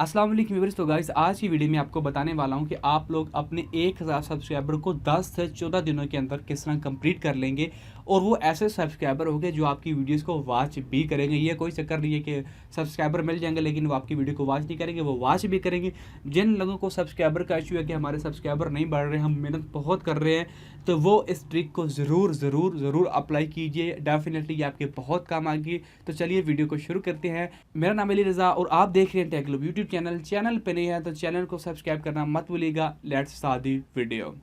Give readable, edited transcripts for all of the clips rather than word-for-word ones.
अस्सलाम वालेकुम व्यूअर्स। तो गाइस आज की वीडियो में आपको बताने वाला हूं कि आप लोग अपने 1000 सब्सक्राइबर को 10 से 14 दिनों के अंदर किस तरह कंप्लीट कर लेंगे और वो ऐसे सब्सक्राइबर होंगे जो आपकी वीडियोस को वॉच भी करेंगे। ये कोई चक्कर नहीं है कि सब्सक्राइबर मिल जाएंगे लेकिन वो आपकी वीडियो को वॉच नहीं करेंगे, वो वॉच भी करेंगे। जिन लोगों को सब्सक्राइबर का इशू है कि हमारे सब्सक्राइबर नहीं बढ़ रहे, हम मेहनत बहुत कर रहे हैं, तो वो इस ट्रिक को ज़रूर ज़रूर ज़रूर अप्लाई कीजिए। डेफिनेटली ये आपके बहुत काम आएगी। तो चलिए वीडियो को शुरू करते हैं। मेरा नाम अली रज़ा और आप देख रहे हैं टेक ग्लोब यूट्यूब चैनल पे नहीं है तो चैनल को सब्सक्राइब करना मत भूलिएगा। Let's start the video.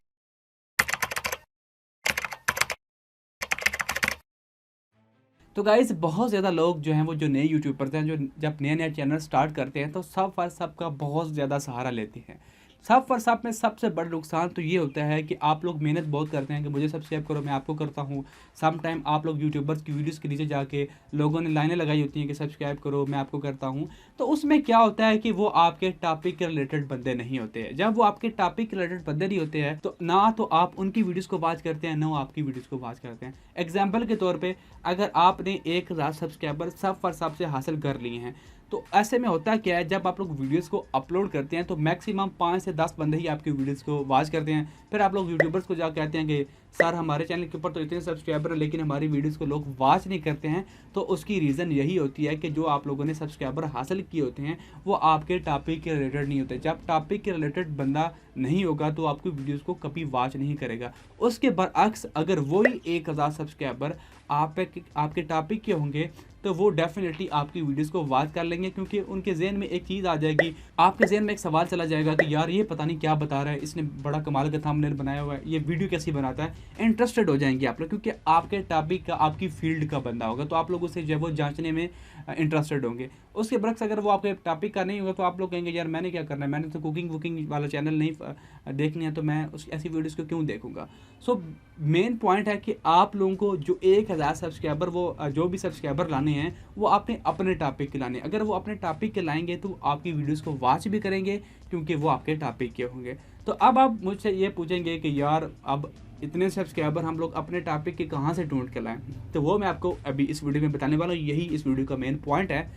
तो गाइस बहुत ज़्यादा लोग जो हैं वो जो नए यूट्यूबर्स हैं, जो जब नए नए चैनल स्टार्ट करते हैं तो सब फर सब का बहुत ज़्यादा सहारा लेते हैं। सब फर सब में सबसे बड़ा नुकसान तो ये होता है कि आप लोग मेहनत बहुत करते हैं कि मुझे सब्सक्राइब करो, मैं आपको करता हूँ। सम टाइम आप लोग यूट्यूबर्स की वीडियोस के नीचे जाके लोगों ने लाइनें लगाई होती हैं कि सब्सक्राइब करो, मैं आपको करता हूँ। तो उसमें क्या होता है कि वो आपके टॉपिक के रिलेटेड बंदे नहीं होते हैं। जब वो आपके टॉपिक के रिलेटेड बंदे नहीं होते हैं तो ना तो आप उनकी वीडियोज़ को वॉच करते हैं, ना वो आपकी वीडियोज़ को वॉच करते हैं। एग्जाम्पल के तौर पर अगर आपने 1000 सब्सक्राइबर सब फर सब से हासिल कर लिए हैं तो ऐसे में होता क्या है, जब आप लोग वीडियोस को अपलोड करते हैं तो मैक्सिमम 5 से 10 बंदे ही आपकी वीडियोस को वॉच करते हैं। फिर आप लोग यूट्यूबर्स को जा कहते हैं कि सर हमारे चैनल के ऊपर तो इतने सब्सक्राइबर है लेकिन हमारी वीडियोस को लोग वॉच नहीं करते हैं। तो उसकी रीज़न यही होती है कि जो आप लोगों ने सब्सक्राइबर हासिल किए होते हैं वो आपके टॉपिक के रिलेटेड नहीं होते। जब टॉपिक के रिलेटेड बंदा नहीं होगा तो आपकी वीडियोज़ को कभी वॉच नहीं करेगा। उसके बरअक्स अगर वही 1000 सब्सक्राइबर आपके टॉपिक के होंगे तो वो डेफिनेटली आपकी वीडियोस को वॉच कर लेंगे, क्योंकि उनके जहन में एक चीज़ आ जाएगी, आपके जहन में एक सवाल चला जाएगा कि यार ये पता नहीं क्या बता रहा है, इसने बड़ा कमाल का थंबनेल बनाया हुआ है, ये वीडियो कैसी बनाता है। इंटरेस्टेड हो जाएंगे आप लोग, क्योंकि आपके टॉपिक का आपकी फील्ड का बंदा होगा तो आप लोग उसे जब वो जांचने में इंटरेस्टेड होंगे। उसके बरक्स अगर वो आपके टॉपिक का नहीं होगा तो आप लोग कहेंगे यार मैंने क्या करना है, मैंने तो कुकिंग वुकिंग वाला चैनल नहीं देखनी है तो मैं उस ऐसी वीडियोज़ को क्यों देखूँगा। सो मेन पॉइंट है कि आप लोगों को जो 1000 सब्सक्राइबर वो जो भी सब्सक्राइबर लाने हैं वो आपने अपने टॉपिक के लाने। अगर वो अपने टॉपिक के लाएंगे तो आपकी वीडियोस को वॉच भी करेंगे क्योंकि वो आपके टॉपिक के होंगे। तो अब आप मुझसे ये पूछेंगे कि यार अब इतने सब्सक्राइबर हम लोग अपने टॉपिक के कहाँ से ढूंढ के लाएं, तो वो मैं आपको अभी इस वीडियो में बताने वाला हूँ। यही इस वीडियो का मेन पॉइंट है।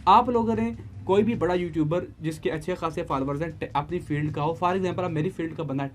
आप लोगों ने कोई भी बड़ा यूट्यूबर जिसके अच्छे खासे फॉलोअर्स हैं अपनी फील्ड का हो, फॉर एग्जांपल अब मेरी फील्ड का बंदा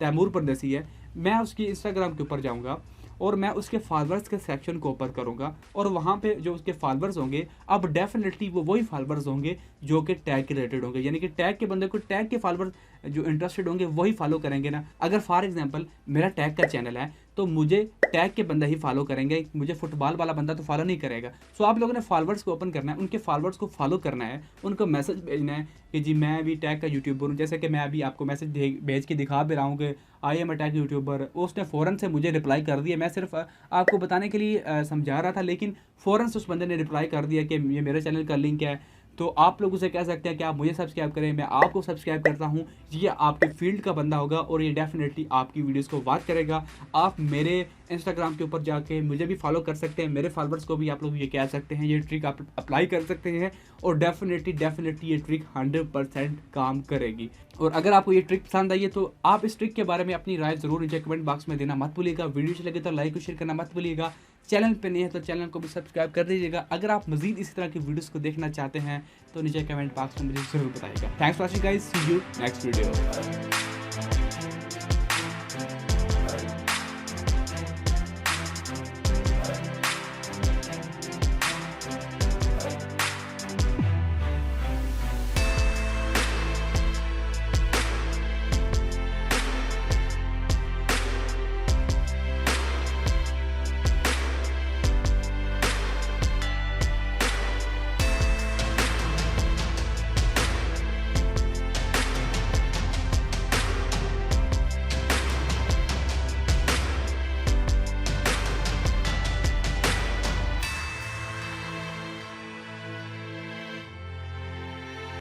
तैमूर परदेसी है, मैं उसकी इंस्टाग्राम के ऊपर जाऊंगा और मैं उसके फॉलोअर्स के सेक्शन को ओपन करूंगा और वहाँ पे जो उसके फॉलोअर्स होंगे अब डेफिनेटली वो वही फॉलोअर्स होंगे जो कि टैग के रिलेटेड होंगे, यानी कि टैग के बंदे को टैग के फॉलोअर्स जो इंटरेस्टेड होंगे वही फॉलो करेंगे ना। अगर फॉर एग्जांपल मेरा टैग का चैनल है तो मुझे टैग के बंदा ही फॉलो करेंगे, मुझे फुटबॉल वाला बंदा तो फॉलो नहीं करेगा। सो आप लोगों ने फॉलोअर्स को ओपन करना है, उनके फॉलोअर्स को फॉलो करना है, उनको मैसेज भेजना है कि जी मैं भी टैग का यूट्यूबर हूँ। जैसे कि मैं अभी आपको मैसेज भेज के दिखा भी रहा हूँ कि I am a tag YouTuber. उसने फ़ौरन से मुझे रिप्लाई कर दिया। मैं सिर्फ आपको बताने के लिए समझा रहा था लेकिन फ़ौरन से उस बंदे ने रिप्लाई कर दिया कि ये मेरे चैनल का लिंक है। तो आप लोग उसे कह सकते हैं कि आप मुझे सब्सक्राइब करें, मैं आपको सब्सक्राइब करता हूँ। ये आपके फील्ड का बंदा होगा और ये डेफिनेटली आपकी वीडियोस को वॉच करेगा। आप मेरे इंस्टाग्राम के ऊपर जाके मुझे भी फॉलो कर सकते हैं, मेरे फॉलोअर्स को भी आप लोग ये कह सकते हैं। ये ट्रिक आप अप्लाई कर सकते हैं और डेफिनेटली ये ट्रिक 100% काम करेगी। और अगर आपको ये ट्रिक पसंद आई है तो आप इस ट्रिक के बारे में अपनी राय ज़रूर नीचे कमेंट बॉक्स में देना मत भूलिएगा। वीडियो अच्छी लगे तो लाइक और शेयर करना मत भूलिएगा। चैनल पे नहीं है तो चैनल को भी सब्सक्राइब कर दीजिएगा। अगर आप मजीद इसी तरह की वीडियोस को देखना चाहते हैं तो नीचे कमेंट बॉक्स में मुझे ज़रूर बताइएगा। Thanks for watching guys, see you next video.